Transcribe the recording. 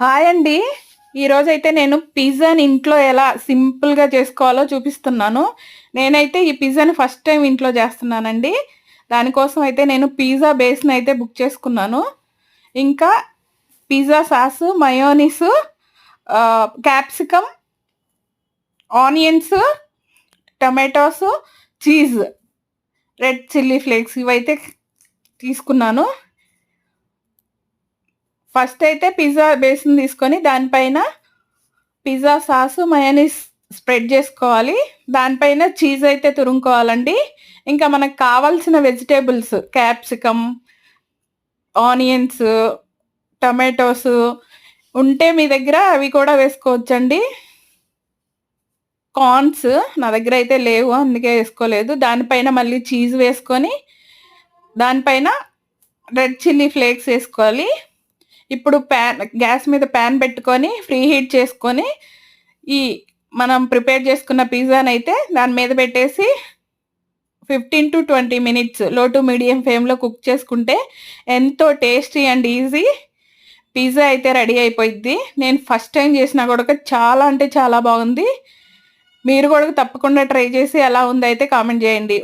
Hi అండి. ఈరోజైతే నేను పిజ్జాని ఇంట్లో ఎలా సింపుల్‌గా చేసుకోవాలో చూపిస్తున్నాను. నేనైతే ఈ పిజ్జాని ఫస్ట్ టైమ్ ఇంట్లో చేస్తున్నానండి. దానికోసం అయితే నేను పిజ్జా బేస్‌నైతే బుక్ చేసుకున్నాను. ఇంకా pizza sauce, mayonnaise, capsicum, onions, tomatoes, cheese, red chilli flakes ఇవైతే తీసుకున్నాను. ఫస్ట్ అయితే పిజ్జా బేస్‌ని తీసుకొని దానిపైన పిజ్జా సాసు, మయోనీస్ స్ప్రెడ్ చేసుకోవాలి. దానిపైన చీజ్ అయితే తురుముకోవాలండి. ఇంకా మనకు కావాల్సిన వెజిటబుల్స్ క్యాప్సికమ్, ఆనియన్స్, టొమాటోస్ ఉంటే మీ దగ్గర అవి కూడా వేసుకోవచ్చండి. కార్న్స్ నా దగ్గర అయితే లేవు, అందుకే వేసుకోలేదు. దానిపైన మళ్ళీ చీజ్ వేసుకొని దానిపైన రెడ్ చిల్లీ ఫ్లేక్స్ వేసుకోవాలి. ఇప్పుడు గ్యాస్ మీద ప్యాన్ పెట్టుకొని ప్రీ హీట్ చేసుకొని ఈ మనం ప్రిపేర్ చేసుకున్న పిజ్జాని అయితే దాని మీద పెట్టేసి 15-20 మినిట్స్ లో టు మీడియం ఫ్లేమ్లో కుక్ చేసుకుంటే ఎంతో టేస్టీ అండ్ ఈజీ పిజ్జా అయితే రెడీ అయిపోయింది. నేను ఫస్ట్ టైం చేసినా కూడా చాలా అంటే చాలా బాగుంది. మీరు కూడా తప్పకుండా ట్రై చేసి ఎలా ఉందో అయితే కామెంట్ చేయండి.